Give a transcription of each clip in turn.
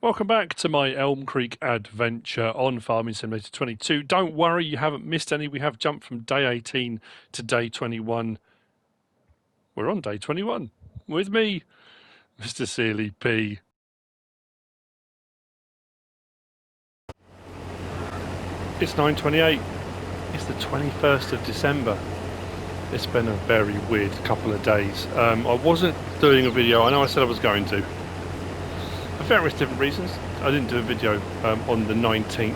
Welcome back to my ELMCREEK adventure on Farming Simulator 22. Don't worry, you haven't missed any. We have jumped from day 18 to day 21. We're on day 21 with me, MrSealyp. It's 9:28. It's the 21st of December. It's been a very weird couple of days. I wasn't doing a video. I know I said I was going to. For various different reasons, I didn't do a video on the 19th.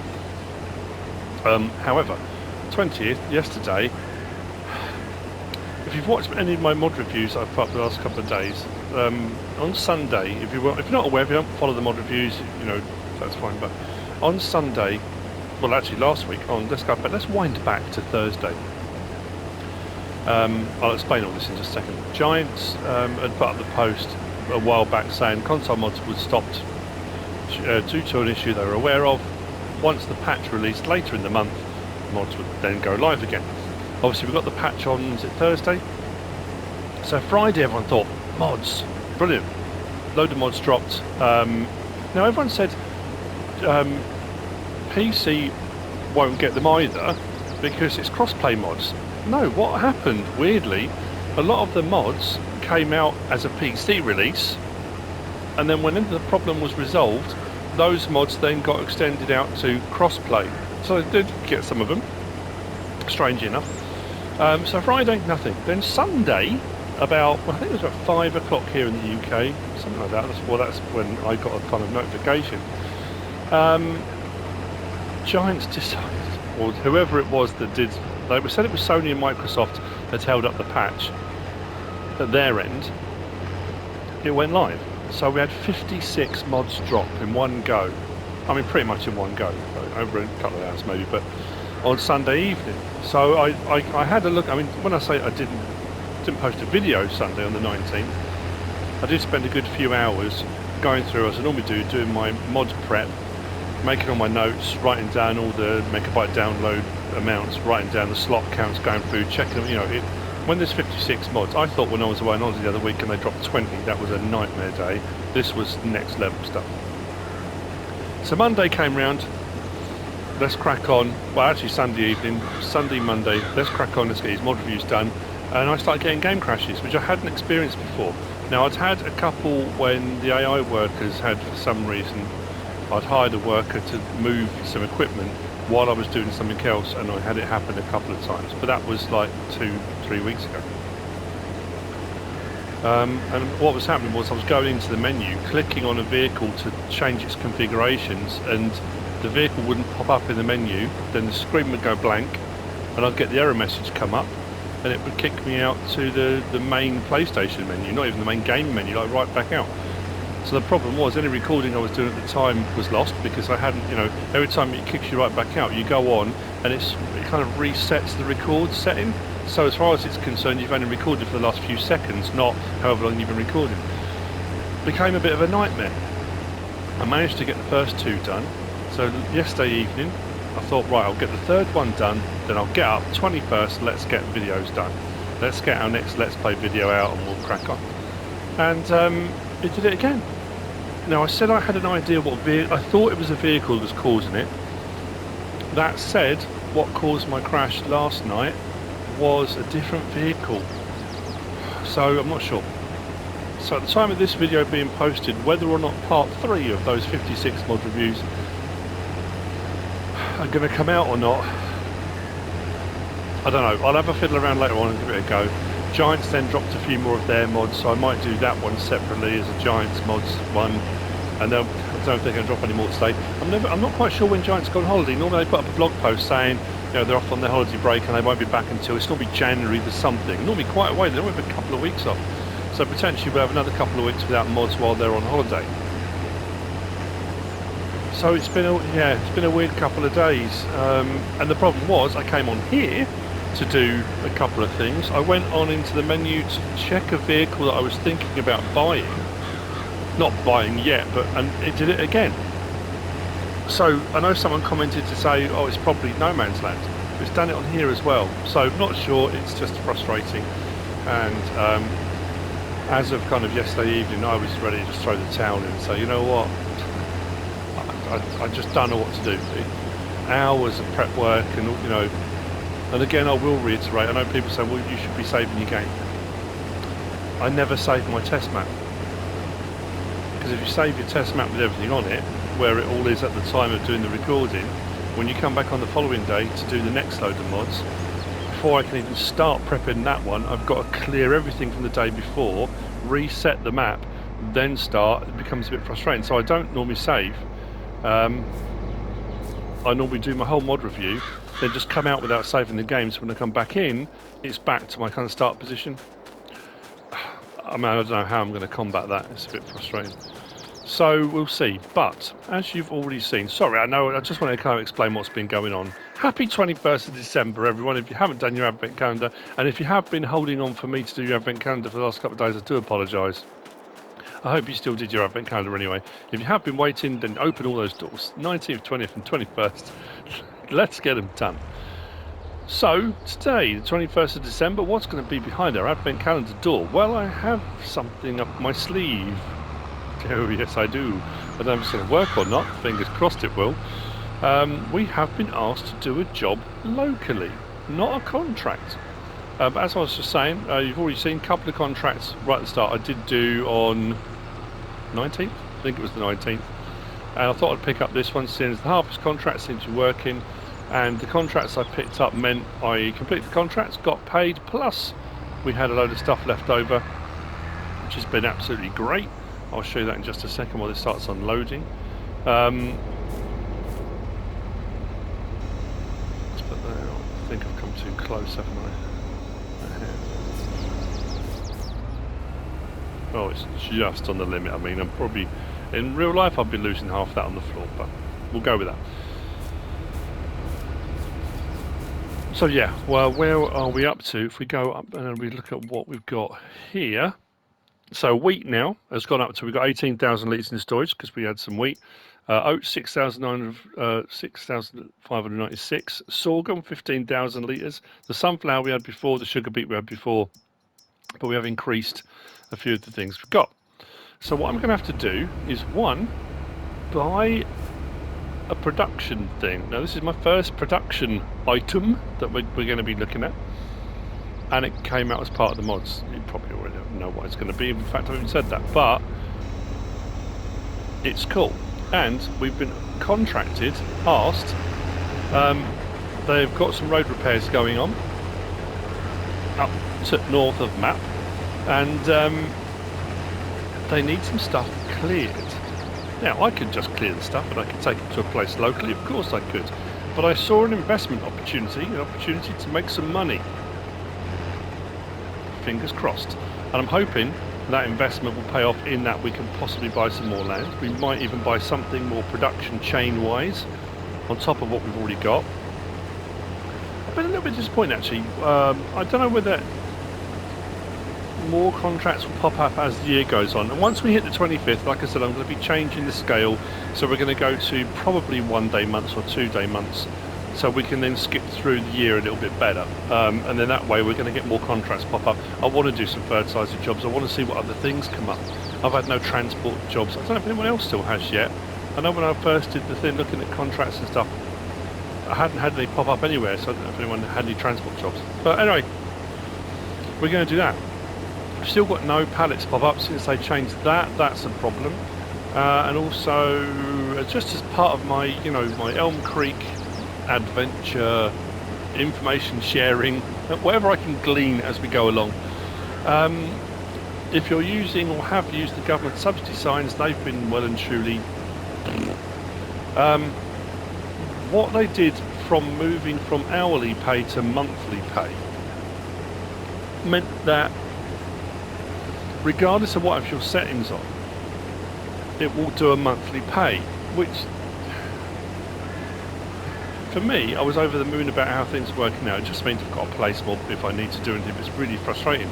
However, 20th, yesterday, if you've watched any of my mod reviews I've put up the last couple of days, on Sunday, if you're not aware, if you don't follow the mod reviews, you know, that's fine, but on Sunday, well actually last week, let's wind back to Thursday. I'll explain all this in just a second. Giants had put up the post a while back saying console mods would stop due to an issue they were aware of. Once the patch released later in the month, mods would then go live again. Obviously we got the patch on, is it Thursday? So Friday everyone thought, mods, brilliant, load of mods dropped. Now everyone said PC won't get them either because it's crossplay mods. No, what happened, weirdly, a lot of the mods came out as a PC release, and then when the problem was resolved, those mods then got extended out to crossplay. So they did get some of them, strangely enough. So Friday, nothing. Then Sunday, about, well, I think it was about 5 o'clock here in the UK, something like that. That's when I got a kind of notification. Giants decided, or whoever it was that did, they said it was Sony and Microsoft that held up the patch. At their end, it went live. So we had 56 mods drop in one go. I mean, pretty much in one go, over a couple of hours maybe, but on Sunday evening. So I had a look. I mean, when I say I didn't post a video Sunday on the 19th, I did spend a good few hours going through, as I normally do, doing my mod prep, making all my notes, writing down all the megabyte download amounts, writing down the slot counts, going through, checking them, you know, when there's 56 mods, I thought when I was away on holiday the other week and they dropped 20, that was a nightmare day. This was next level stuff. So Monday came round, let's crack on. Well, actually Sunday evening, Monday, let's crack on, let's get these mod reviews done. And I started getting game crashes, which I hadn't experienced before. Now, I'd had a couple when the AI workers had, for some reason, I'd hired a worker to move some equipment while I was doing something else, and I had it happen a couple of times, but that was like 2-3 weeks ago. And what was happening was I was going into the menu, clicking on a vehicle to change its configurations, and the vehicle wouldn't pop up in the menu. Then the screen would go blank, and I'd get the error message come up, and it would kick me out to the main PlayStation menu, not even the main game menu, like right back out. So the problem was any recording I was doing at the time was lost because I hadn't, you know, every time it kicks you right back out, you go on and it kind of resets the record setting. So as far as it's concerned, you've only recorded for the last few seconds, not however long you've been recording. Became a bit of a nightmare. I managed to get the first 2 done. So yesterday evening, I thought, right, I'll get the third one done, then I'll get up 21st, let's get videos done. Let's get our next Let's Play video out and we'll crack on. And it did it again. Now I said I had an idea what vehicle, I thought it was a vehicle that was causing it. That said, what caused my crash last night was a different vehicle. So I'm not sure. So at the time of this video being posted, whether or not part 3 of those 56 mod reviews are going to come out or not, I don't know. I'll have a fiddle around later on and give it a go. Giants then dropped a few more of their mods, so I might do that one separately as a Giants mods one, and then I don't know if they're going to drop any more today. I'm not quite sure when Giants go on holiday. Normally they put up a blog post saying, you know, they're off on their holiday break and they won't be back until it's normally January the something. Normally quite a way. They don't have a couple of weeks off, so potentially we'll have another couple of weeks without mods while they're on holiday. So it's been a weird couple of days, and the problem was I came on here to do a couple of things. I went on into the menu to check a vehicle that I was thinking about buying. Not buying yet, and it did it again. So I know someone commented to say, oh, it's probably No Man's Land. It's done it on here as well. So I'm not sure, it's just frustrating. And as of kind of yesterday evening, I was ready to just throw the towel in and say, you know what, I just don't know what to do. Hours of prep work, and you know, and again, I will reiterate. I know people say, well, you should be saving your game. I never save my test map, because if you save your test map with everything on it, where it all is at the time of doing the recording, when you come back on the following day to do the next load of mods, before I can even start prepping that one, I've got to clear everything from the day before, reset the map, then start. It becomes a bit frustrating. So I don't normally save. I normally do my whole mod review, then just come out without saving the game, so when I come back in, it's back to my kind of start position. I mean, I don't know how I'm going to combat that. It's a bit frustrating. So we'll see. But as you've already seen, sorry, I know, I just want to kind of explain what's been going on. Happy 21st of December, everyone. If you haven't done your advent calendar, and if you have been holding on for me to do your advent calendar for the last couple of days, I do apologise. I hope you still did your advent calendar anyway. If you have been waiting, then open all those doors. 19th, 20th and 21st. Let's get them done. So, today, the 21st of December, what's going to be behind our advent calendar door? Well, I have something up my sleeve. Oh, yes, I do. I don't know if it's going to work or not. Fingers crossed it will. We have been asked to do a job locally, not a contract. As I was just saying, you've already seen a couple of contracts right at the start. I did do on 19th, I think it was the 19th, and I thought I'd pick up this one since the harvest contract seems to be working, and the contracts I picked up meant I completed the contracts, got paid, plus we had a load of stuff left over, which has been absolutely great. I'll show you that in just a second while this starts unloading. Let's put that out. I think I've come too close, haven't I? Oh, it's just on the limit. I mean, I'm probably, in real life, I've been losing half that on the floor, but we'll go with that. So yeah, well, where are we up to? If we go up and we look at what we've got here. So wheat now has gone up to, we've got 18,000 litres in storage because we had some wheat. Oats 6,596. Sorghum 15,000 litres. The sunflower we had before, the sugar beet we had before, but we have increased a few of the things we've got. So what I'm going to have to do is, one, buy a production thing. Now this is my first production item that we're going to be looking at, and it came out as part of the mods. You probably already know what it's going to be. In fact, I haven't said that, but it's cool. And we've been contracted, asked, they've got some road repairs going on up to north of map, and they need some stuff cleared. Now I could just clear the stuff and I could take it to a place locally, of course I could, but I saw an investment opportunity, an opportunity to make some money. Fingers crossed. And I'm hoping that investment will pay off in that we can possibly buy some more land. We might even buy something more production chain wise on top of what we've already got. I've been a little bit disappointed actually. I don't know whether more contracts will pop up as the year goes on, and once we hit the 25th, like I said, I'm going to be changing the scale, so we're going to go to probably 1 day months or 2 day months, so we can then skip through the year a little bit better, and then that way we're going to get more contracts pop up. I want to do some fertiliser jobs. I want to see what other things come up. I've had no transport jobs. I don't know if anyone else still has yet. I know when I first did the thing looking at contracts and stuff, I hadn't had any pop up anywhere, so I don't know if anyone had any transport jobs. But anyway, we're going to do that. I've still got no pallets pop up since they changed that. That's a problem. And also, just as part of my, you know, my ELMCREEK ADVENTURE information sharing, whatever I can glean as we go along. If you're using or have used the government subsidy signs, they've been well and truly. What they did from moving from hourly pay to monthly pay meant that regardless of what your settings on, it will do a monthly pay, which for me, I was over the moon about how things are working now. It just means I've got a place more if I need to do anything. It's really frustrating.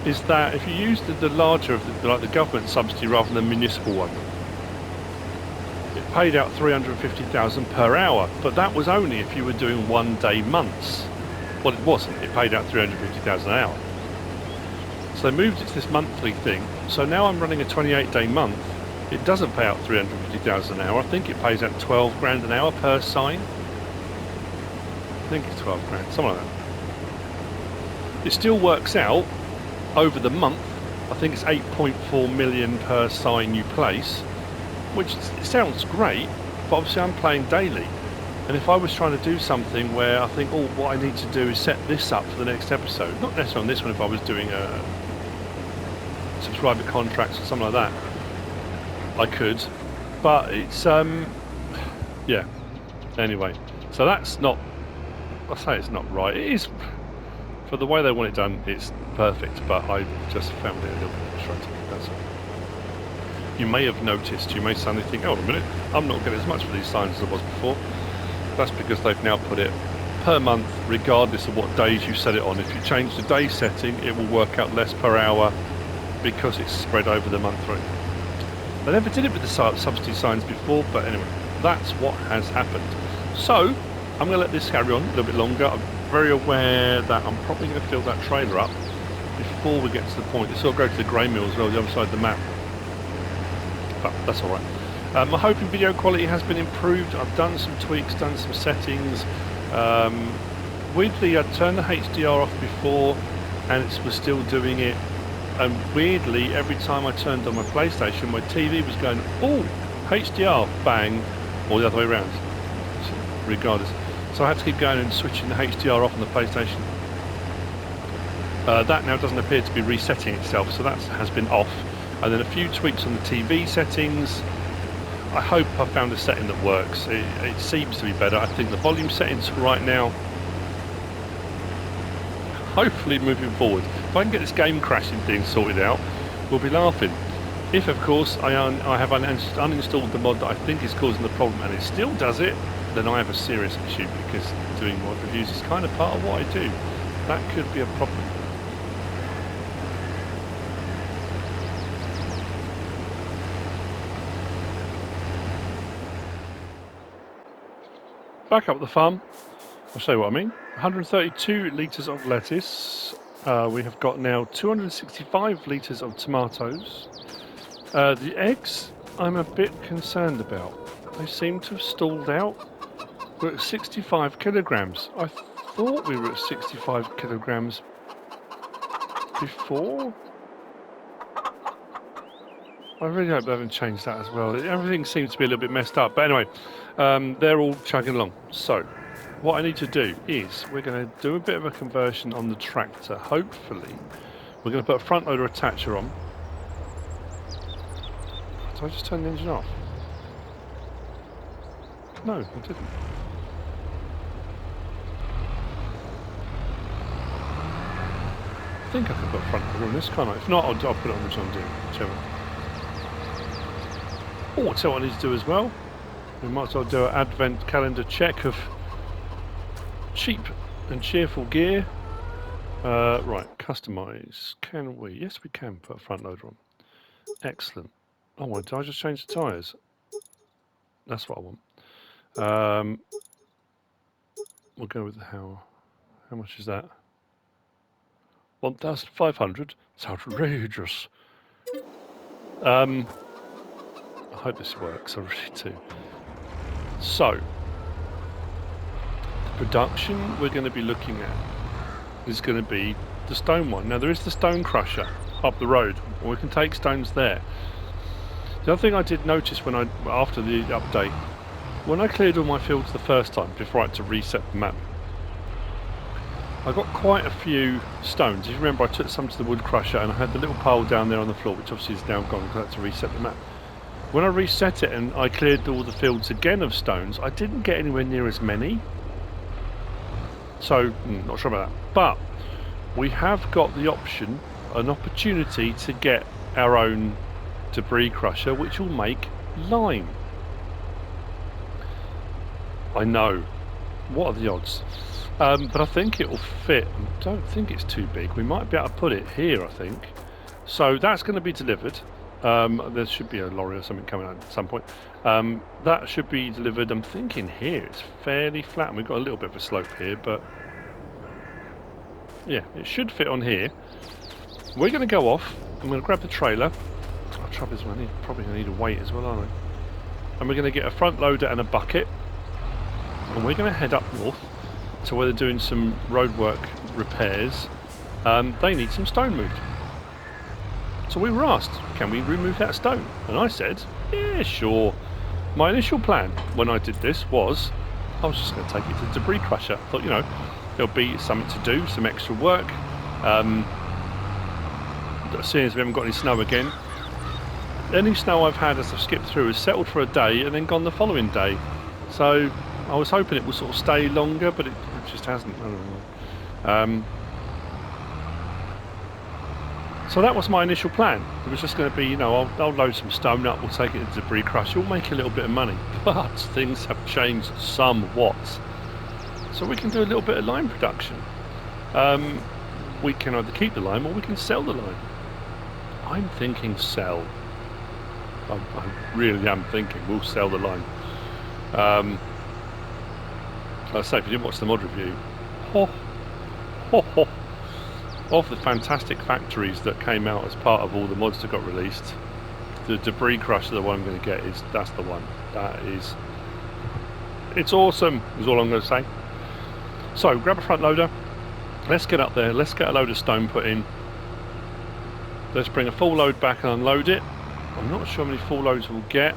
Is that if you use the larger of like the government subsidy rather than the municipal one, it paid out 350,000 per hour, but that was only if you were doing 1 day months. Well, it wasn't. It paid out 350,000 an hour. So they moved it to this monthly thing. So now I'm running a 28-day month, It doesn't pay out 350,000 an hour. I think it pays out 12 grand an hour per sign. I think it's 12 grand, something like that. It still works out over the month. I think it's 8.4 million per sign you place, which sounds great, but obviously I'm playing daily. And if I was trying to do something where I think, oh, what I need to do is set this up for the next episode, not necessarily on this one, if I was doing a subscriber contracts or something like that, I could, but it's, yeah, anyway, so that's not, I say it's not right, it is, for the way they want it done, it's perfect, but I just found it a little bit frustrating, that's all. You may have noticed, you may suddenly think, oh, a minute, I'm not getting as much for these signs as I was before. That's because they've now put it per month, regardless of what days you set it on. If you change the day setting, it will work out less per hour because it's spread over the month through. They never did it with the subsidy signs before, but anyway, that's what has happened. So, I'm going to let this carry on a little bit longer. I'm very aware that I'm probably going to fill that trailer up before we get to the point. It's all go to the grey mill as well, the other side of the map. But that's alright. I'm hoping video quality has been improved. I've done some tweaks, done some settings. Weirdly, I'd turned the HDR off before and it was still doing it. And weirdly, every time I turned on my PlayStation, my TV was going, oh, HDR, bang, or the other way around, regardless. So I had to keep going and switching the HDR off on the PlayStation. That now doesn't appear to be resetting itself, so that has been off. And then a few tweaks on the TV settings. I hope I found a setting that works. It seems to be better. I think the volume settings right now, hopefully moving forward, if I can get this game crashing thing sorted out, we'll be laughing. If, of course, I have uninstalled the mod that I think is causing the problem and it still does it, then I have a serious issue, because doing mod reviews is kind of part of what I do. That could be a problem. Back up at the farm, I'll show you what I mean. 132 litres of lettuce. We have got now 265 litres of tomatoes. The eggs, I'm a bit concerned about. They seem to have stalled out. We're at 65 kilograms. I thought we were at 65 kilograms before. I really hope they haven't changed that as well. Everything seems to be a little bit messed up. But anyway, they're all chugging along. So, what I need to do is, we're going to do a bit of a conversion on the tractor. Hopefully, we're going to put a front loader attacher on. Did I just turn the engine off? No, I didn't. I think I could put a front loader on this, can't I? If not, I'll put it on the John Deere, whichever. Oh, I'll tell you what I need to do as well. We might as well do an advent calendar check of cheap and cheerful gear. Right, customise. Can we? Yes, we can put a front loader on. Excellent. Oh, did I just change the tyres? That's what I want. We'll go with the how much is that? 1,500. It's outrageous. I hope this works, I really do. So, the production we're going to be looking at is going to be the stone one. Now, there is the stone crusher up the road, or we can take stones there. The other thing I did notice after the update, when I cleared all my fields the first time, before I had to reset the map, I got quite a few stones. If you remember, I took some to the wood crusher and I had the little pile down there on the floor, which obviously is now gone because I had to reset the map. When I reset it and I cleared all the fields again of stones, I didn't get anywhere near as many. So, not sure about that. But we have got the option, an opportunity to get our own debris crusher, which will make lime. I know. What are the odds? But I think it will fit. I don't think it's too big. We might be able to put it here, I think. So that's going to be delivered. There should be a lorry or something coming out at some point. That should be delivered. I'm thinking here it's fairly flat, and we've got a little bit of a slope here, but yeah, it should fit on here. We're going to go off. I'm going to grab the trailer. the trouble is, probably going to need a weight as well, aren't I? And we're going to get a front loader and a bucket, and we're going to head up north to where they're doing some roadwork repairs. They need some stone moved. So we were asked, can we remove that stone? And I said, yeah, sure. My initial plan when I did this was, I was just going to take it to the debris crusher. I thought, you know, there'll be something to do, some extra work. Seeing as we haven't got any snow again, any snow I've had as I've skipped through has settled for a day and then gone the following day. So I was hoping it would sort of stay longer, but it just hasn't. I don't know. So that was my initial plan. It was just going to be, you know, I'll load some stone up, we'll take it to the debris crusher, we'll make a little bit of money. But things have changed somewhat. So we can do a little bit of lime production. We can either keep the lime or we can sell the lime. I'm thinking sell. I really am thinking we'll sell the lime. Like I say, if you didn't watch the mod review, of the fantastic factories that came out as part of all the mods that got released, the debris crusher, the one I'm going to get, that's the one. It's awesome, is all I'm going to say. So grab a front loader, let's get up there, let's get a load of stone put in, let's bring a full load back and unload it. I'm not sure how many full loads we'll get,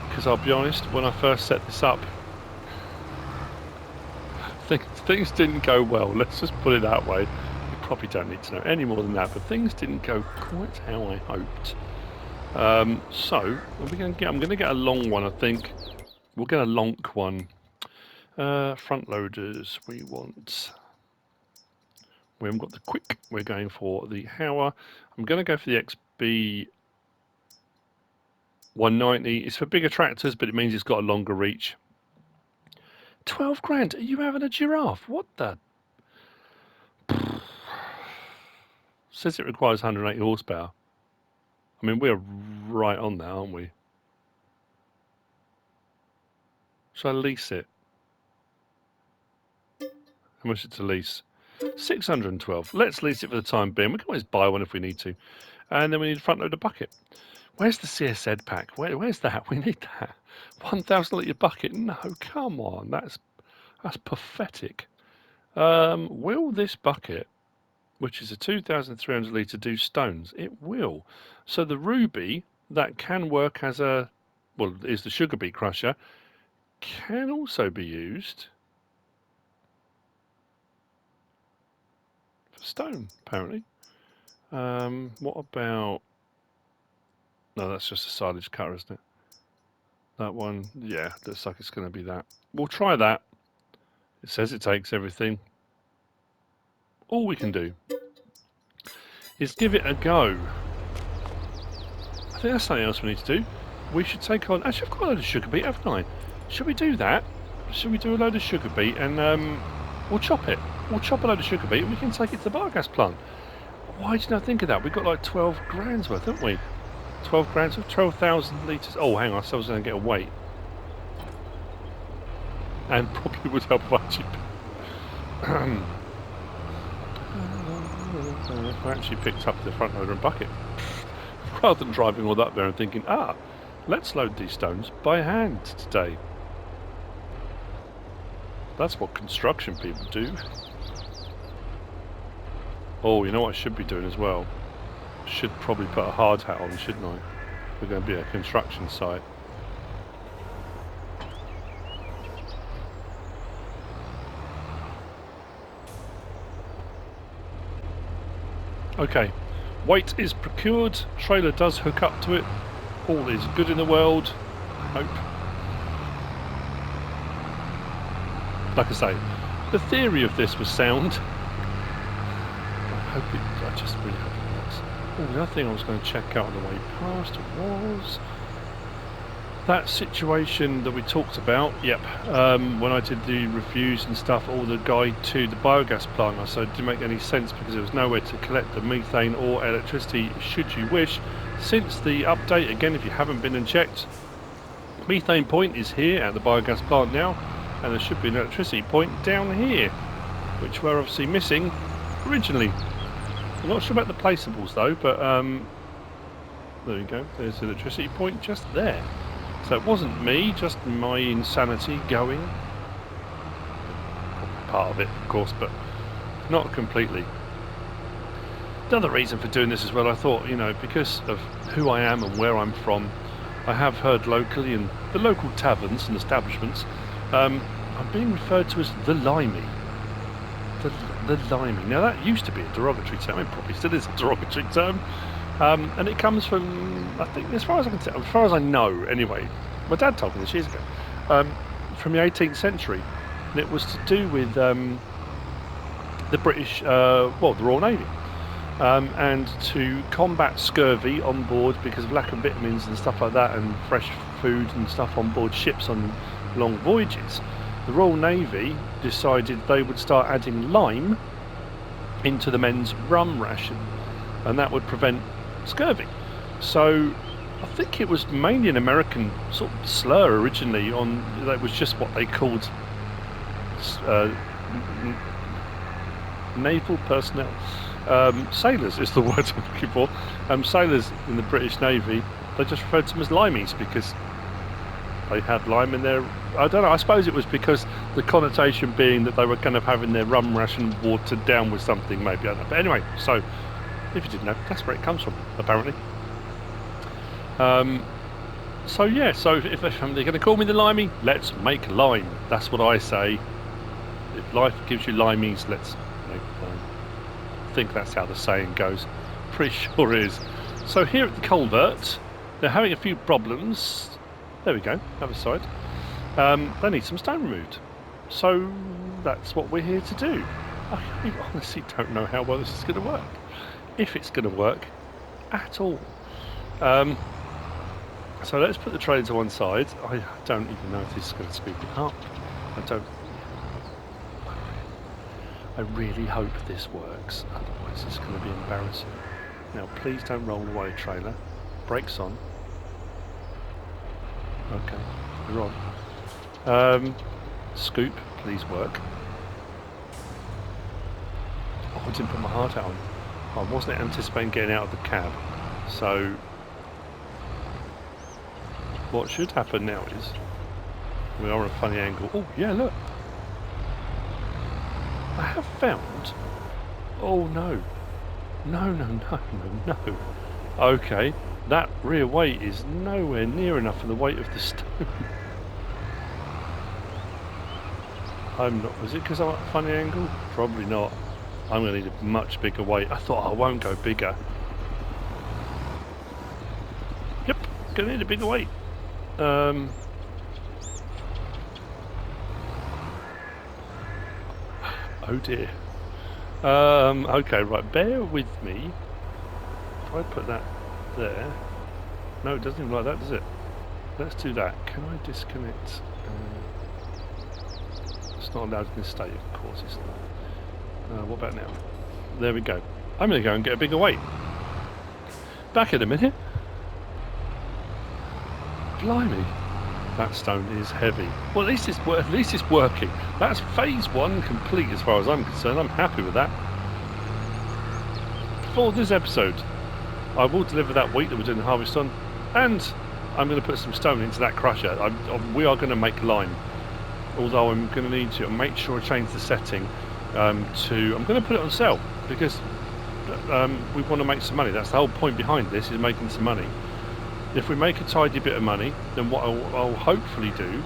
because I'll be honest, when I first set this up, things didn't go well, let's just put it that way. Probably don't need to know any more than that, but things didn't go quite how I hoped. So what are we going to get? I'm going to get a long one, I think. We'll get a lonk one. Front loaders we want. We haven't got the quick. We're going for the Hauer. I'm going to go for the XB 190. It's for bigger tractors, but it means it's got a longer reach. 12 grand? Are you having a giraffe? What the? Says it requires 180 horsepower. I mean, we're right on that, aren't we? Should I lease it? How much is it to lease? 612. Let's lease it for the time being. We can always buy one if we need to. And then we need a front loader bucket. Where's the CSZ pack? Where's that? We need that. 1,000 litre bucket? No, come on. That's pathetic. Will this bucket, which is a 2,300 litre, do stones? It will. So the Ruby, that can work as a, well, is the sugar beet crusher, can also be used for stone, apparently. What about, no, that's just a silage cutter, isn't it? That one, yeah, looks like it's going to be that. We'll try that. It says it takes everything. All we can do is give it a go. I think that's something else we need to do. We should take on... Actually, I've got a load of sugar beet, haven't I? Should we do that? Should we do a load of sugar beet and we'll chop it? We'll chop a load of sugar beet and we can take it to the biogas plant. Why didn't I think of that? We've got like 12 grand's worth, haven't we? 12 grand's worth, 12,000 litres. Oh, hang on, so I was going to get a weight. And probably would help if I actually picked up the front loader and bucket. Rather than driving all that there and thinking, let's load these stones by hand today. That's what construction people do. Oh, you know what I should be doing as well? Should probably put a hard hat on, shouldn't I? We're going to be at a construction site. Okay, weight is procured, trailer does hook up to it, all is good in the world, I hope. Like I say, the theory of this was sound. I just really hope it works. Oh, the other thing I was going to check out on the way past was that situation that we talked about. Yep, when I did the reviews and stuff, all the guide to the biogas plant, I said it didn't make any sense because there was nowhere to collect the methane or electricity should you wish. Since the update, again, if you haven't been and checked, methane point is here at the biogas plant now, and there should be an electricity point down here, which we're obviously missing originally. I'm not sure about the placeables though, but there we go. There's the electricity point just there. So it wasn't me, just my insanity going. Part of it, of course, but not completely. The other reason for doing this as well, I thought, you know, because of who I am and where I'm from, I have heard locally in the local taverns and establishments, I'm being referred to as the Limey. The Limey. Now that used to be a derogatory term, it probably still is a derogatory term, and it comes from, I think, as far as I can tell, as far as I know anyway, my dad told me this years ago, from the 18th century, and it was to do with the British, well, the Royal Navy. And to combat scurvy on board because of lack of vitamins and stuff like that, and fresh food and stuff on board ships on long voyages, the Royal Navy decided they would start adding lime into the men's rum ration, and that would prevent scurvy. So I think it was mainly an American sort of slur originally, on that was just what they called naval personnel. Sailors is the word I'm looking for. Sailors in the British Navy, they just referred to them as limeys because they had lime in their... I don't know, I suppose it was because the connotation being that they were kind of having their rum ration watered down with something, maybe, I don't know. But anyway, so, if you didn't know, that's where it comes from, apparently. So yeah, so if they're going to call me the Limey, let's make lime. That's what I say. If life gives you limeys, let's make lime. I think that's how the saying goes. Pretty sure it is. So here at the culvert, they're having a few problems. There we go, other side. They need some stone removed. So that's what we're here to do. I honestly don't know how well this is going to work. If it's going to work at all. So let's put the trailer to one side. I don't even know if this is going to scoop it up. I really hope this works, otherwise it's going to be embarrassing. Now please don't roll away, trailer. Brakes on. Okay, you're on. Scoop, please work. Oh, I didn't put my heart out on. I wasn't anticipating getting out of the cab. So what should happen now is, we are at a funny angle. Oh yeah, look. I have found... Oh no. No. Okay, that rear weight is nowhere near enough for the weight of the stone. I'm not... Was it because I'm at a funny angle? Probably not. I'm going to need a much bigger weight. I thought I won't go bigger. Yep, going to need a bigger weight. Oh dear. Okay, right, bear with me. If I put that there... No, it doesn't even like that, does it? Let's do that. Can I disconnect? It's not allowed in this state, of course it's not. What about now? There we go. I'm going to go and get a bigger weight. Back in a minute. Blimey. That stone is heavy. Well, at least it's working. That's phase one complete as far as I'm concerned. I'm happy with that. For this episode, I will deliver that wheat that we're doing the harvest on, and I'm going to put some stone into that crusher. We are going to make lime, although I'm going to need to make sure I change the setting I'm going to put it on sale because we want to make some money. That's the whole point behind this, is making some money. If we make a tidy bit of money, then what I'll hopefully do,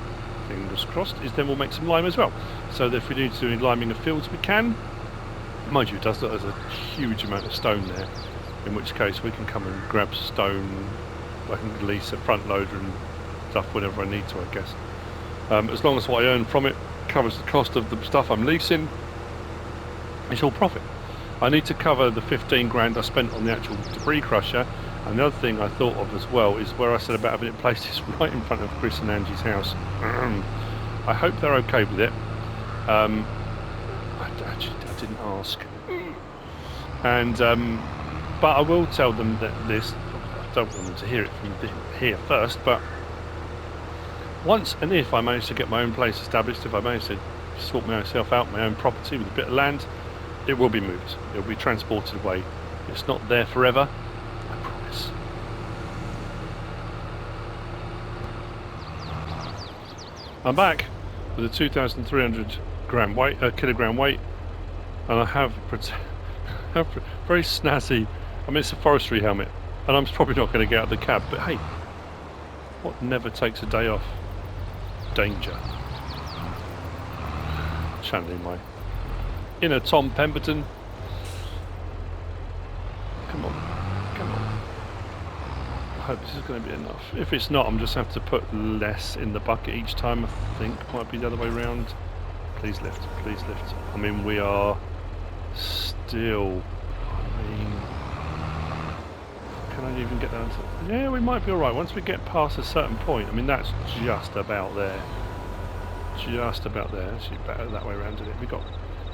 fingers crossed, is then we'll make some lime as well. So that if we need to do any liming of fields, we can. Mind you, it does look there's a huge amount of stone there, in which case we can come and grab stone. I can lease a front loader and stuff whenever I need to, I guess. As long as what I earn from it covers the cost of the stuff I'm leasing, it's all profit. I need to cover the 15 grand I spent on the actual debris crusher. And the other thing I thought of as well is where I said about having it placed is right in front of Chris and Angie's house. I hope they're okay with it. I didn't ask. And but I will tell them that this. I don't want them to hear it from here first. But once and if I manage to get my own place established, if I manage to sort myself out, my own property with a bit of land, it will be moved. It will be transported away. It's not there forever. I'm back with a 2,300 kilogram weight, and I have a very snazzy. I mean, it's a forestry helmet, and I'm probably not going to get out of the cab. But hey, what never takes a day off? Danger. Channeling my inner Tom Pemberton. Come on, come on. I hope this is going to be enough. If it's not, I'm just have to put less in the bucket each time. I think might be the other way around. Please lift, please lift. I mean, we are still. I mean, can I even get down to? Yeah, we might be all right once we get past a certain point. I mean, that's just about there. Just about there. Actually, better that way around, isn't it? We got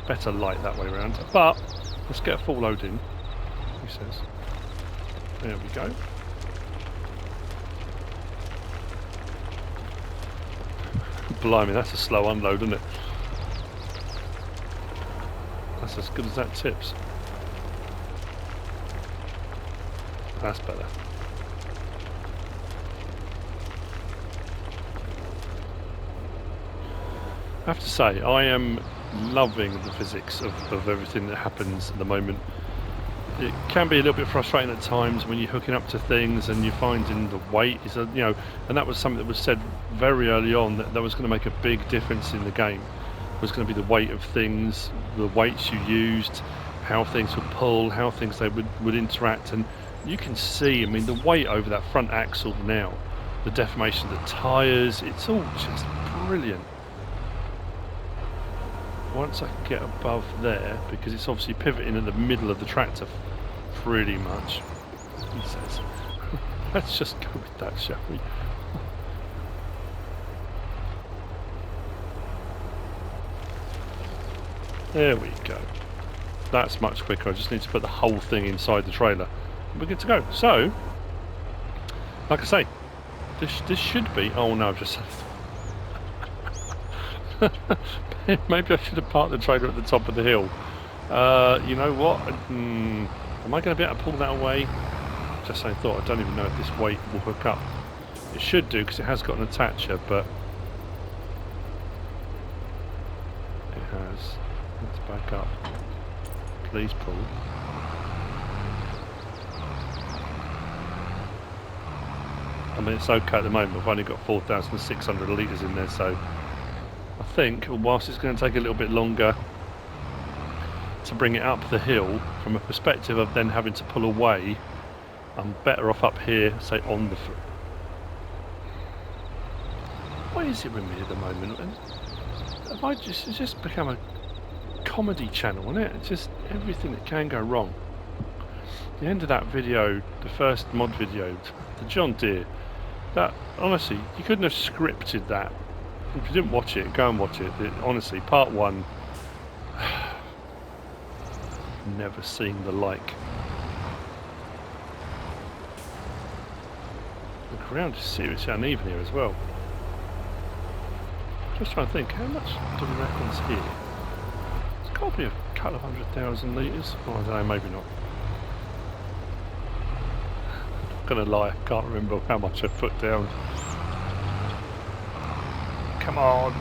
better light that way around. But let's get a full load in. He says. There we go. Blimey, that's a slow unload, isn't it? That's as good as that tips. That's better. I have to say, I am loving the physics of everything that happens at the moment. It can be a little bit frustrating at times when you're hooking up to things and you're finding the weight is, and that was something that was said very early on that was going to make a big difference in the game. It was going to be the weight of things, the weights you used, how things would pull, how things they would interact, and you can see, I mean, the weight over that front axle now, the deformation of the tyres, it's all just brilliant. Once I can get above there, because it's obviously pivoting in the middle of the tractor pretty much, he says. Let's just go with that, shall we? There we go. That's much quicker. I just need to put the whole thing inside the trailer. We're good to go. So, like I say, this should be... Oh no, I've just... Maybe I should have parked the trailer at the top of the hill. You know what? Am I going to be able to pull that away? Just saying thought. I don't even know if this weight will hook up. It should do because it has got an attacher, but it has. Let's back up. Please pull. I mean, it's okay at the moment. I've only got 4,600 litres in there, so I think whilst it's going to take a little bit longer to bring it up the hill, from a perspective of then having to pull away, I'm better off up here, say on the foot. What is it with me at the moment? Have I just, it's just become a comedy channel, isn't it? It's just everything that can go wrong. The end of that video, the first mod video, the John Deere, that honestly, you couldn't have scripted that. If you didn't watch it, go and watch it. Honestly, part one, never seen the like. The ground is seriously uneven here as well. Just trying to think, how much do we reckon's here? It's got to be a couple of 100,000 litres. Oh, I don't know, maybe not. I'm not gonna lie, I can't remember how much I put down. Come on,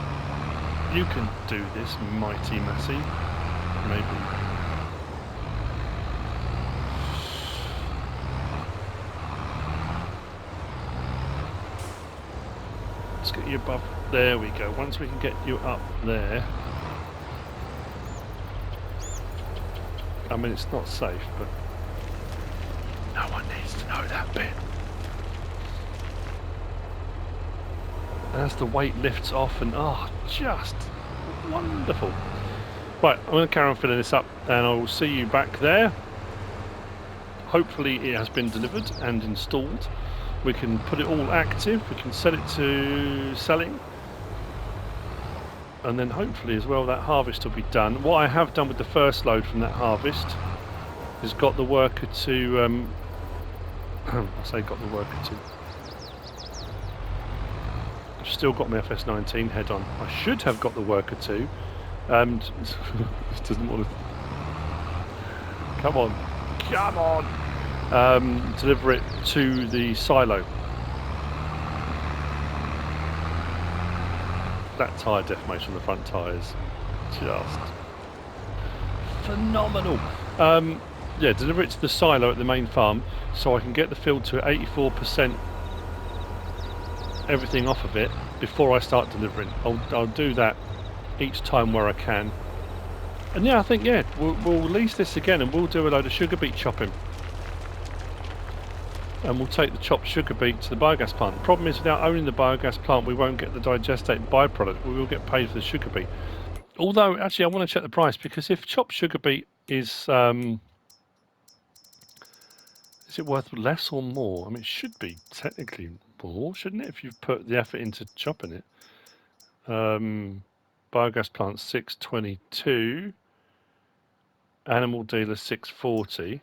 you can do this, mighty Massey. Maybe. Let's get you above. There we go. Once we can get you up there. I mean, it's not safe, but no one needs to know that bit. As the weight lifts off, and just wonderful. Right, I'm going to carry on filling this up, and I will see you back there. Hopefully it has been delivered and installed. We can put it all active, we can set it to selling, and then hopefully as well that harvest will be done. What I have done with the first load from that harvest is got the worker to I say got the worker to, I've still got my FS19 head on. I should have got the worker to, and it doesn't want to, come on, deliver it to the silo. that tyre deformation on the front tyres, just phenomenal. Yeah, deliver it to the silo at the main farm so I can get the field to 84% everything off of it before I start delivering. I'll do that each time where I can. And yeah, I think, yeah, we'll lease this again and we'll do a load of sugar beet chopping. And we'll take the chopped sugar beet to the biogas plant. The problem is, without owning the biogas plant, we won't get the digestate byproduct. We will get paid for the sugar beet. Although, actually, I want to check the price, because if chopped sugar beet is it worth less or more? I mean, it should be technically more, shouldn't it, if you've put the effort into chopping it? Biogas plant 622, animal dealer 640.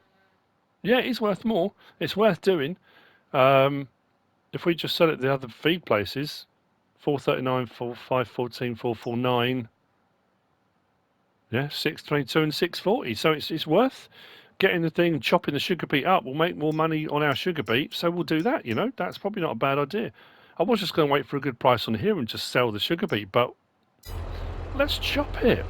Yeah, it is worth more. It's worth doing. If we just sell it to the other feed places, 439, 514, 449. Yeah, 622 and 640. So it's worth getting the thing, chopping the sugar beet up. We'll make more money on our sugar beet, so we'll do that. You know, that's probably not a bad idea. I was just going to wait for a good price on here and just sell the sugar beet, but let's chop it.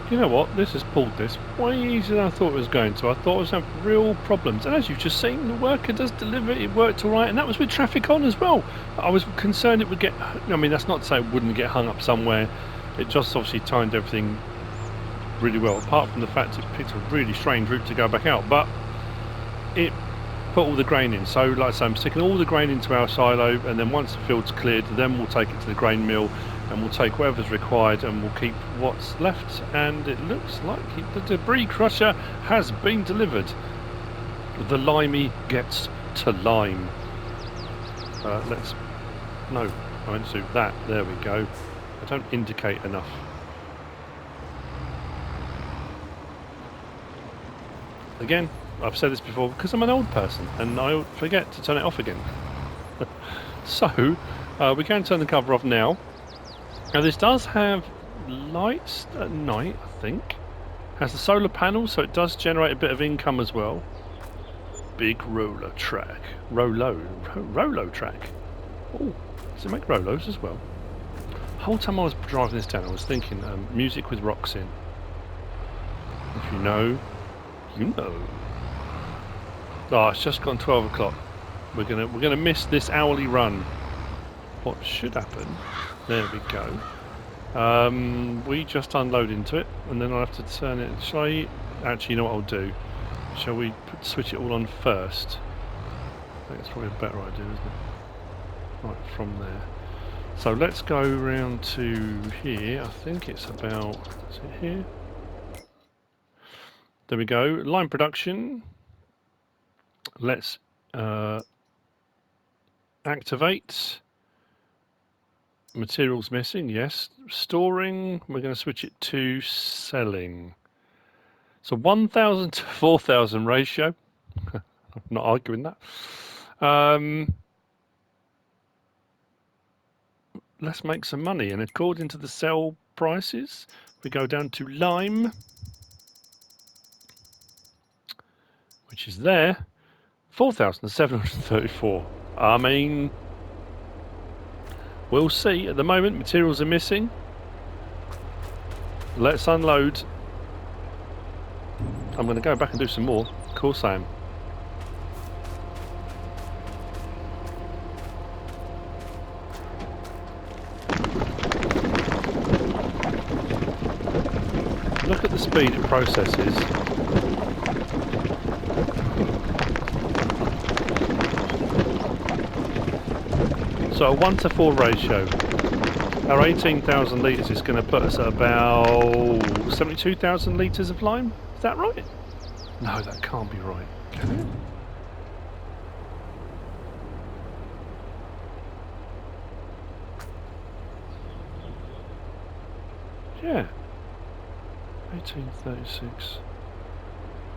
You know what? This has pulled this way easier than I thought it was going to. I thought I was having real problems. And as you've just seen, the worker does deliver. It worked all right. And that was with traffic on as well. I was concerned it would get... I mean, that's not to say it wouldn't get hung up somewhere. It just obviously timed everything really well. Apart from the fact it picked a really strange route to go back out. But it put all the grain in. So, like I say, I'm sticking all the grain into our silo. And then once the field's cleared, then we'll take it to the grain mill. And we'll take whatever's required and we'll keep what's left. And it looks like the debris crusher has been delivered. The Limey gets to lime. Let's... No, I went to that. There we go. I don't indicate enough. Again, I've said this before because I'm an old person and I forget to turn it off again. So, we can turn the cover off now. Now this does have lights at night, I think. Has the solar panel, so it does generate a bit of income as well. Big roller track. Rolo track. Oh, does it make Rolos as well? The whole time I was driving this down, I was thinking music with rocks in. If you know, you know. Oh, it's just gone 12 o'clock. We're gonna miss this hourly run. What should happen? There we go. We just unload into it, and then I'll have to turn it. Shall I? Actually, you know what I'll do? Shall we switch it all on first? I think it's probably a better idea, isn't it? Right, from there. So let's go round to here. I think it's about, is it here? There we go. Line production. Let's activate. Materials missing, yes. Storing, we're going to switch it to selling. So 1,000 to 4,000 ratio. I'm not arguing that. Let's make some money. And according to the sell prices, we go down to lime, which is there, 4,734. I mean, we'll see. At the moment, materials are missing. Let's unload. I'm going to go back and do some more. Of course I am. Look at the speed it processes. So a 1 to 4 ratio. Our 18,000 litres is going to put us at about 72,000 litres of lime. Is that right? No, that can't be right. Can it? Yeah. 1836.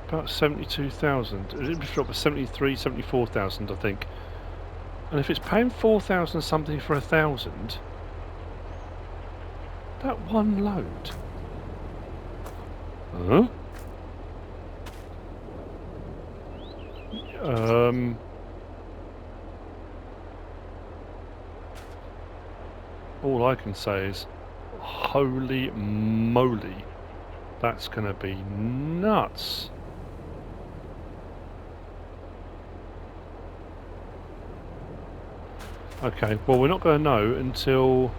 About 72,000. It would drop to 73, 74,000, I think. And if it's paying 4,000 something for 1,000, that one load. Huh? All I can say is, holy moly, that's going to be nuts. Okay, well, we're not going to know until...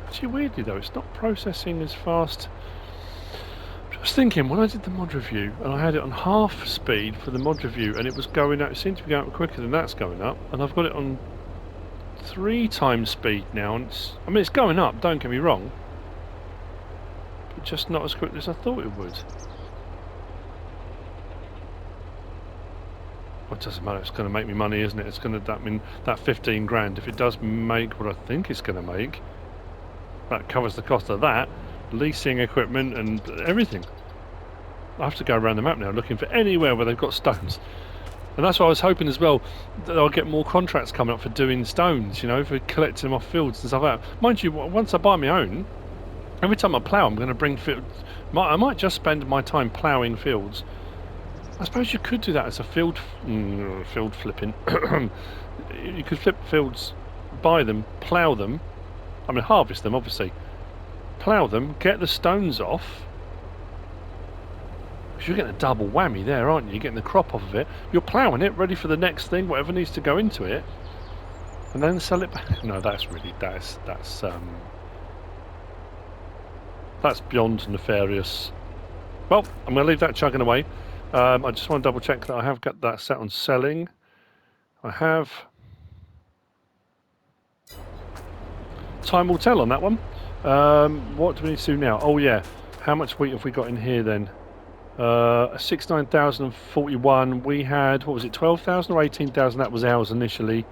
Actually, weirdly though, it's not processing as fast. I was thinking, when I did the mod review, and I had it on half speed for the mod review, and it was going up, it seemed to be going up quicker than that's going up, and I've got it on 3 times speed now, and it's, I mean, it's going up, don't get me wrong, but just not as quickly as I thought it would. Well, it doesn't matter, it's going to make me money, isn't it? It's going to, I mean, that 15 grand, if it does make what I think it's going to make, that covers the cost of that, leasing equipment and everything. I have to go around the map now looking for anywhere where they've got stones. And that's what I was hoping as well, that I'll get more contracts coming up for doing stones, you know, for collecting them off fields and stuff like that. Mind you, once I buy my own, every time I plough I'm going to bring fields. I might just spend my time ploughing fields. I suppose you could do that as a field flipping. You could flip fields, buy them, plough them, I mean harvest them obviously, plough them, get the stones off, because you're getting a double whammy there, aren't you? You're getting the crop off of it, you're ploughing it, ready for the next thing, whatever needs to go into it, and then sell it back. No, that's beyond nefarious. Well, I'm going to leave that chugging away. I just want to double check that I have got that set on selling. I have. Time will tell on that one. What do we need to do now? Oh yeah, how much wheat have we got in here then? 69,041. We had, what was it, 12,000 or 18,000? That was ours initially.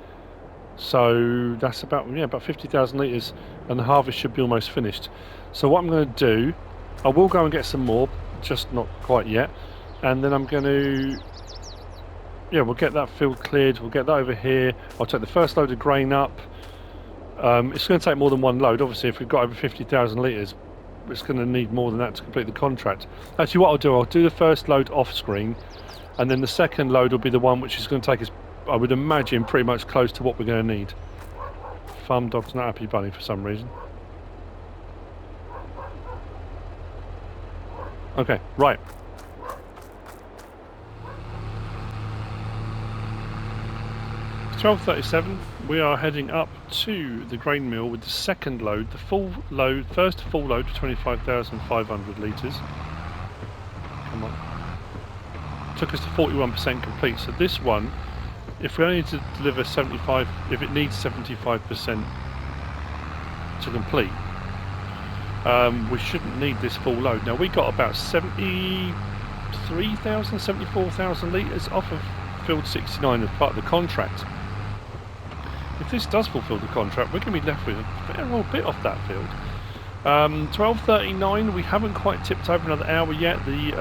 So that's about, yeah, about 50,000 litres, and the harvest should be almost finished. So what I'm going to do, I will go and get some more, just not quite yet, and then I'm going to, yeah, we'll get that field cleared, we'll get that over here, I'll take the first load of grain up. It's going to take more than one load, obviously. If we've got over 50,000 litres, it's going to need more than that to complete the contract. Actually, what I'll do the first load off screen, and then the second load will be the one which is going to take us, I would imagine, pretty much close to what we're going to need. Farm dog's not happy bunny for some reason. Okay, right. It's 12:37. We are heading up to the grain mill with the second load, the full load, first full load of 25,500 litres. Come on. Took us to 41% complete. So this one if we only need to deliver 75, if it needs 75% to complete, we shouldn't need this full load. Now we got about 73,000, 74,000 litres off of field 69 as part of the contract. If this does fulfil the contract, we're going to be left with a fair old bit off that field. 12:39, we haven't quite tipped over another hour yet. The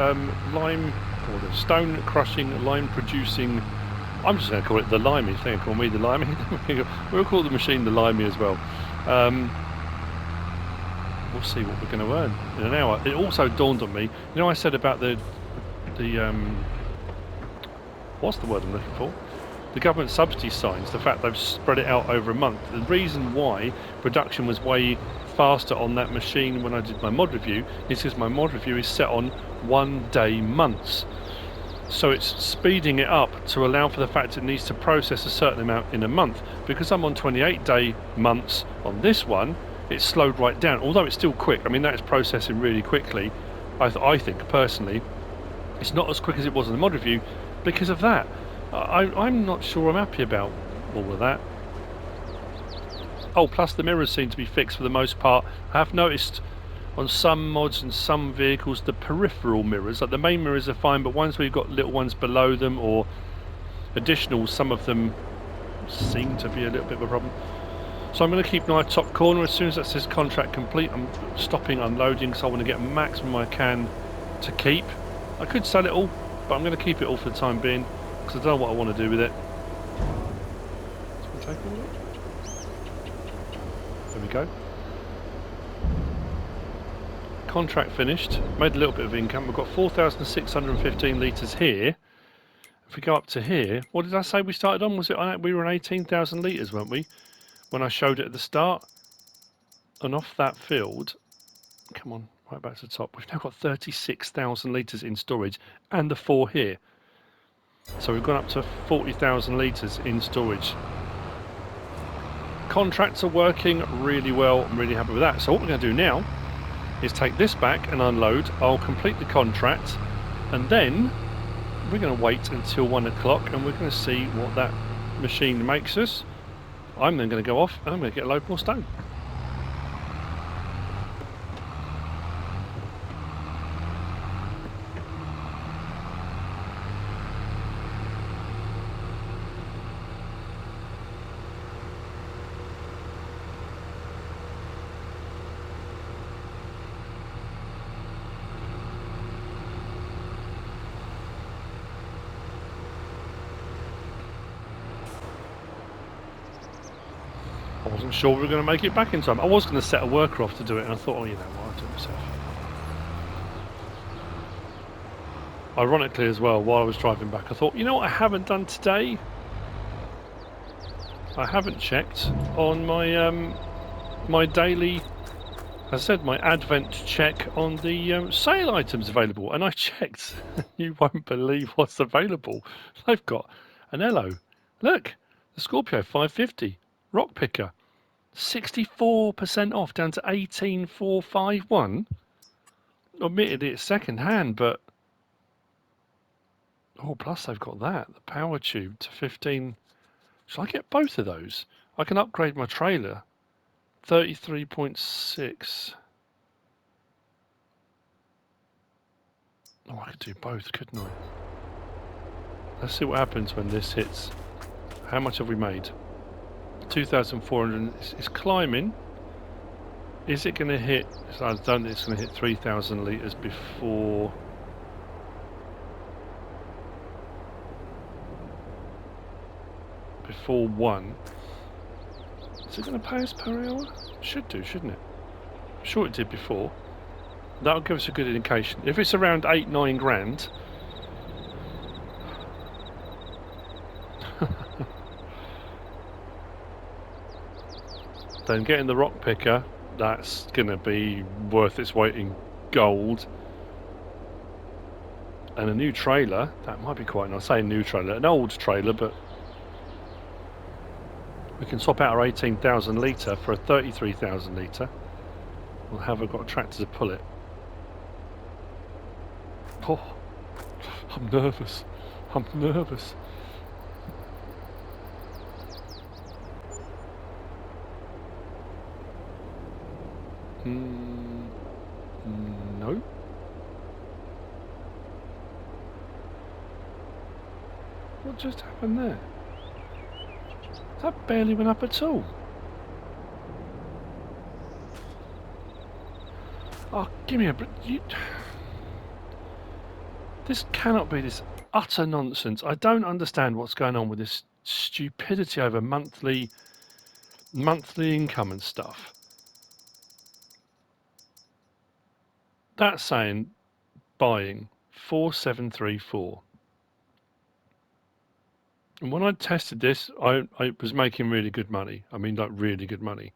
lime, or the stone crushing, lime producing, I'm just going to call it the Limey. They're going to call me the Limey. We'll call the machine the Limey as well. We'll see what we're going to earn in an hour. It also dawned on me, you know, I said about the what's the word I'm looking for? The government subsidy signs, the fact they've spread it out over a month. The reason why production was way faster on that machine when I did my mod review is because my mod review is set on 1 day months. So it's speeding it up to allow for the fact it needs to process a certain amount in a month. Because I'm on 28-day months on this one, it's slowed right down, although it's still quick. I mean, that is processing really quickly. I think, personally, it's not as quick as it was in the mod review because of that. I'm not sure I'm happy about all of that. Oh, plus the mirrors seem to be fixed for the most part. I have noticed on some mods and some vehicles the peripheral mirrors, like the main mirrors are fine, but ones where you've got little ones below them or additional, some of them seem to be a little bit of a problem. So I'm going to keep an eye top corner. As soon as that says contract complete, I'm stopping unloading because I want to get maximum I can to keep. I could sell it all, but I'm going to keep it all for the time being because I don't know what I want to do with it. Take all that. There we go. Contract finished. Made a little bit of income. We've got 4,615 litres here. If we go up to here, what did I say we started on? Was it we were on 18,000 litres, weren't we? When I showed it at the start. And off that field, come on, right back to the top. We've now got 36,000 litres in storage, and the 4 here. So we've gone up to 40,000 litres in storage. Contracts are working really well. I'm really happy with that. So what we're going to do now is take this back and unload. I'll complete the contract, and then we're going to wait until 1 o'clock and we're going to see what that machine makes us. I'm then going to go off and I'm going to get a load more stone. I wasn't sure we were going to make it back in time. I was going to set a worker off to do it, and I thought, oh, you know what, I'll do it myself. Ironically as well, while I was driving back, I thought, you know what I haven't done today? I haven't checked on my my daily, as I said, my advent check on the sale items available, and I checked. You won't believe what's available. They've got an Elo. Look, the Scorpio 550. Rock picker, 64% off, down to 18,451. Admittedly, it's second hand, but oh, plus they've got that, the power tube to 15. Shall I get both of those? I can upgrade my trailer. 33.6. Oh, I could do both, couldn't I? Let's see what happens when this hits. How much have we made? 2,400. It's climbing. Is it going to hit? I don't think it's going to hit 3,000 litres before. Before 1. Is it going to pay us per hour? Should do, shouldn't it? I'm sure it did before. That'll give us a good indication. If it's around 8-9 grand. Then getting the rock picker, that's going to be worth its weight in gold. And a new trailer, that might be quite nice. I say new trailer, an old trailer, but we can swap out our 18,000 litre for a 33,000 litre. We'll have got a tractor to pull it. Oh, I'm nervous. I'm nervous. No. What just happened there? That barely went up at all. Oh, give me a break. This cannot be this utter nonsense. I don't understand what's going on with this stupidity over monthly income and stuff. That's saying buying 4734. And when I tested this, I was making really good money. I mean, like really good money.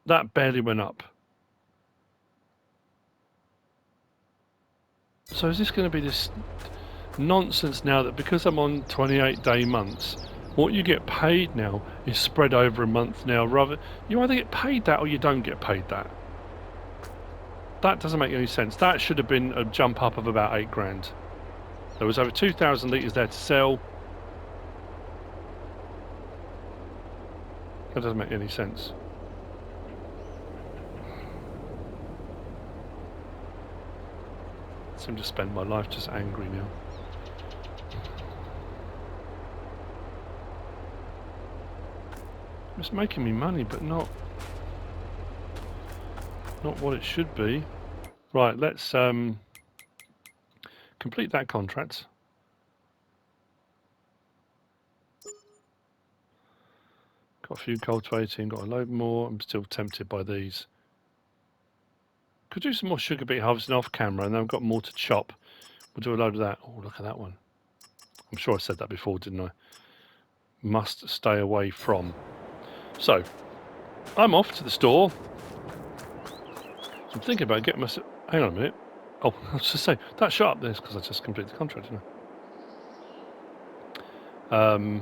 That barely went up. So is this going to be this nonsense now that because I'm on 28-day months, what you get paid now is spread over a month now? Rather, you either get paid that or you don't get paid that. That doesn't make any sense. That should have been a jump up of about 8 grand. There was over 2,000 litres there to sell. That doesn't make any sense. I seem to spend my life just angry now. It's making me money, but not what it should be. Right, let's complete that contract. Got a few cultivating, got a load more. I'm still tempted by these. Could do some more sugar beet harvesting off camera, and then I've got more to chop. We'll do a load of that. Oh, look at that one. I'm sure I said that before, didn't I? Must stay away from. So, I'm off to the store. I'm thinking about getting myself... Hang on a minute. Oh, I was just saying, that shut up this because I just completed the contract, didn't I?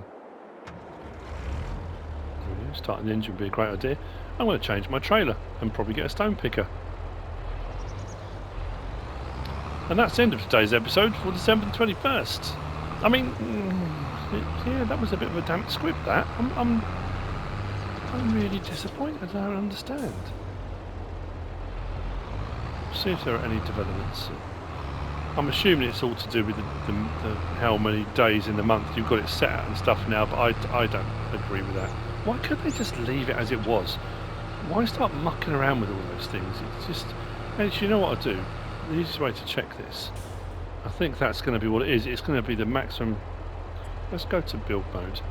Starting the engine would be a great idea. I'm going to change my trailer and probably get a stone picker. And that's the end of today's episode for December the 21st. I mean, yeah, that was a bit of a damp squib, that. I'm really disappointed. I don't understand. See if there are any developments. I'm assuming it's all to do with the how many days in the month you've got it set out and stuff now, but I don't agree with that. Why couldn't they just leave it as it was? Why start mucking around with all those things? It's just... Actually, you know what I'll do? The easiest way to check this, I think that's going to be what it is. It's going to be the maximum... Let's go to build mode.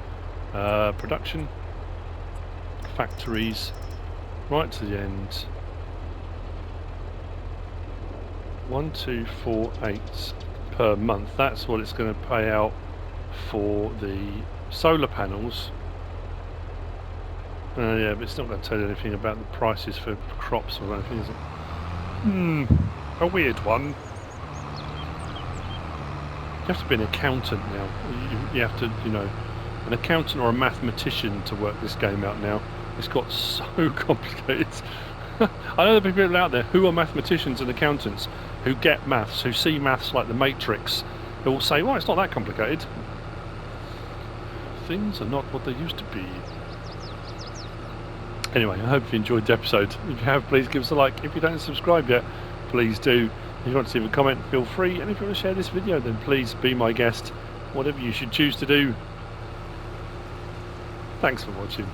Production. Factories. Right to the end. 1248 per month. That's what it's going to pay out for the solar panels. Yeah, but it's not going to tell you anything about the prices for crops or anything, is it? A weird one. You have to be an accountant now. You have to, you know, an accountant or a mathematician to work this game out now. It's got so complicated. I know there are people out there who are mathematicians and accountants who get maths, who see maths like the Matrix, who will say, well, it's not that complicated. Things are not what they used to be. Anyway, I hope you enjoyed the episode. If you have, please give us a like. If you don't subscribe yet, please do. If you want to leave a comment, feel free. And if you want to share this video, then please be my guest. Whatever you should choose to do. Thanks for watching.